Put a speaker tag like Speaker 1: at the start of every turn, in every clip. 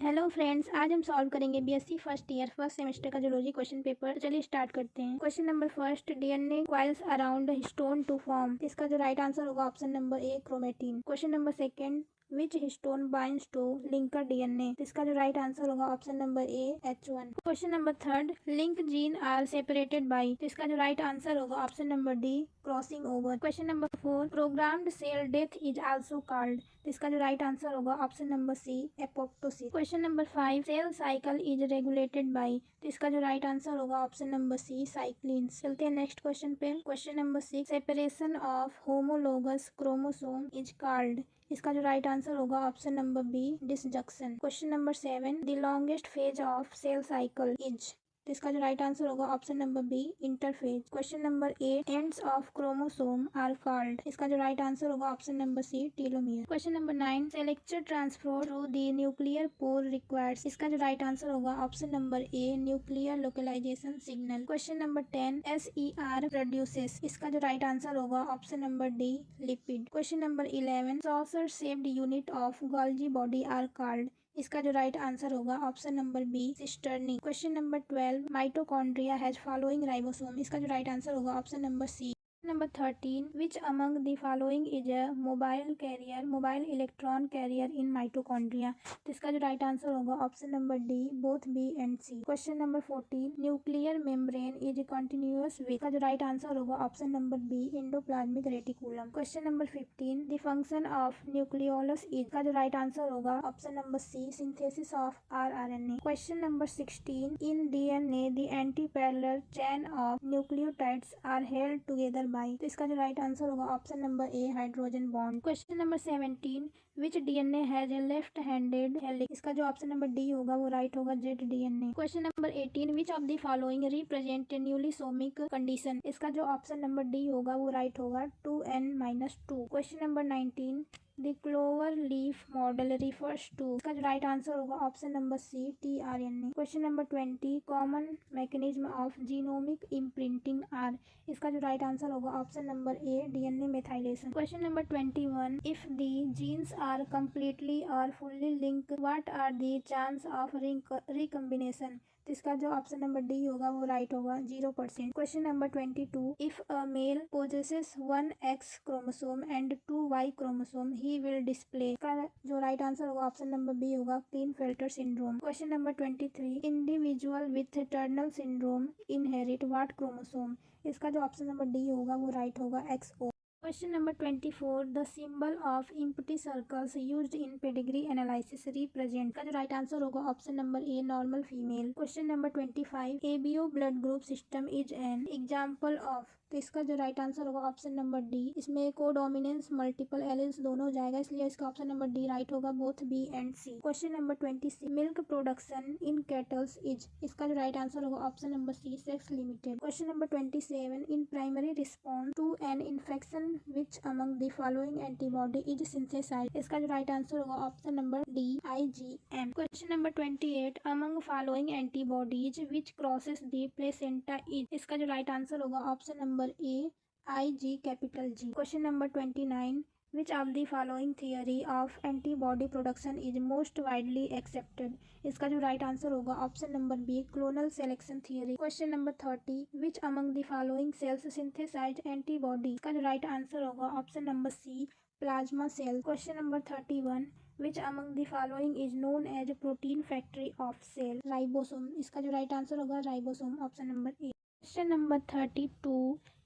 Speaker 1: Hello friends, आज हम solve करेंगे BSc first year first semester का जूलॉजी क्वेश्चन पेपर। चलिए स्टार्ट करते हैं। Question number first, DNA coils around histone to form. इसका जो राइट आंसर होगा option number A, chromatin. Question number second, which histone binds to linker DNA. इसका जो right answer होगा option number A, H1। Question number third, link gene are separated by. इसका जो right answer होगा option number D, crossing over. Question number four, programmed cell death is also called. इसका जो right answer होगा option number C, apoptosis. Question number five, cell cycle is regulated by. तो इसका जो right answer होगा option number C, cyclins. चलते हैं next question पे। Question number six, separation of homologous chromosome is called. इसका जो राइट आंसर होगा option number B, disjunction. Question number seven, the longest phase of cell cycle is. तो इसका जो right answer होगा option number B, interphase. Question number eight, ends of chromosome are called. इसका जो right answer होगा option number C, telomere. Question number nine, selected transport through the nuclear pore requires. इसका जो right answer होगा option number A, nuclear localization signal. Question number ten, SER produces. इसका जो right answer होगा option number D, lipid. Question number 11, saucer shaped unit of Golgi body are called. इसका जो right answer होगा option number B, cisternae. Question number 12, mitochondria has following ribosome. इसका जो right answer होगा option number C. Number 13, which among the following is a mobile electron carrier in mitochondria. तो इसका जो right answer होगा option number D, both B and C. Question number 14, nuclear membrane is continuous with. का जो right answer होगा option number B, endoplasmic reticulum. Question number 15, the function of nucleolus is. का जो right answer होगा option number C, synthesis of RNA। Question number 16, in DNA the anti parallel chain of nucleotides are held together by. तो इसका जो right answer होगा option number A, hydrogen bond. Question number 17, which DNA has a left handed helix. इसका जो option number D होगा वो right होगा, ZDNA। Question number 18, which of the following represent nullisomic condition. इसका जो ऑप्शन नंबर डी होगा वो right होगा, 2n-2। Question number 19, the clover leaf model refers to. इसका जो राइट आंसर होगा option number C, tRNA। Question number 20, common mechanism of genomic imprinting are. इसका जो राइट आंसर होगा option number A, DNA methylation. Question number 21, if the genes are completely और fully link, what are the chance of recombination. तो इसका जो option number D होगा वो right होगा, 0%। Question number 22, if a male possesses 1X chromosome and 2Y chromosome he will display. का जो right answer होगा ऑप्शन नंबर बी होगा, Klinefelter syndrome. Question number 23, individual with Turner syndrome inherit what chromosome. इसका जो option number D होगा वो right होगा, XO। Question number 24, the symbol of empty circles used in pedigree analysis represent. का जो right answer होगा option number A, normal female. Question number 25, ABO blood group system is an example of. तो इसका जो right answer होगा option number D. इसमें codominance multiple alleles दोनों हो जाएगा, इसलिए इसका ऑप्शन नंबर डी राइट होगा, both B and C. Question number 26, milk production in cattles is. इसका जो राइट आंसर होगा option number C, sex limited. Question number 27, in primary response to an infection which among the following antibody is synthesized. इसका जो right answer होगा option number D, IgM। Question number 28, among following antibodies which crosses the placenta is. इसका जो right answer होगा option number A, IG। Question number 29, which of the following theory of antibody production is most widely accepted। इसका जो right answer होगा option number B, clonal selection theory. Question number 30, which among the following cells synthesize antibody। इसका जो right answer होगा option number C, plasma cell. Question number 31, which among the following is known as protein factory of cell। Ribosome. इसका जो right answer होगा ribosome, option number A. Question number 32,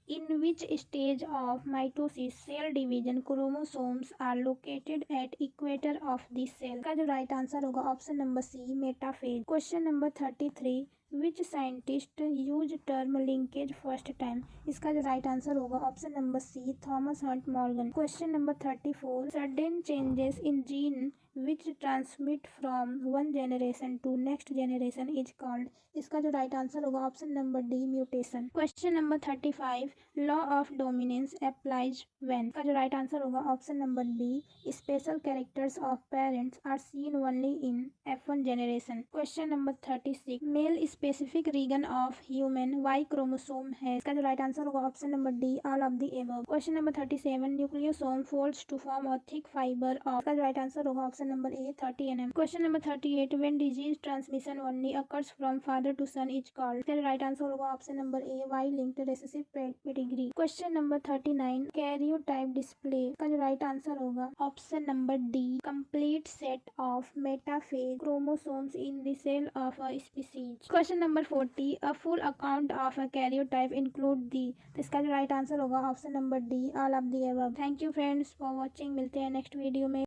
Speaker 1: in which stage of mitosis cell division chromosomes are located at equator of the cell। का जो right answer होगा option number C, metaphase. Question number 33, which scientist use term linkage first time. इसका जो right answer होगा option number C, Thomas Hunt Morgan. Question number 34, sudden changes in gene which transmit from one generation to next generation is called. इसका जो right answer होगा option number D, mutation. Question number 35, law of dominance applies when. का जो right answer होगा option number B, special characters of parents are seen only in F1 generation. Question number 36, male specific region of human Y chromosome है। इसका जो right answer होगा option number D, all of the above. Question number 37, nucleosome folds to form a thick fiber of. इसका जो right answer होगा option option number A 30 nm। Question number 38 when disease transmission only occurs from father to sun is called. इसका right answer होगा option number A Y linked recessive pedigree. Question number 39 karyotype display. इसका जो right answer होगा option number D complete set of metaphase chromosomes in the cell of a species. Question number 40 a full account of a karyotype include the. तो इसका जो right answer होगा option number D all of the above. Thank you friends for watching. मिलते हैं next video में।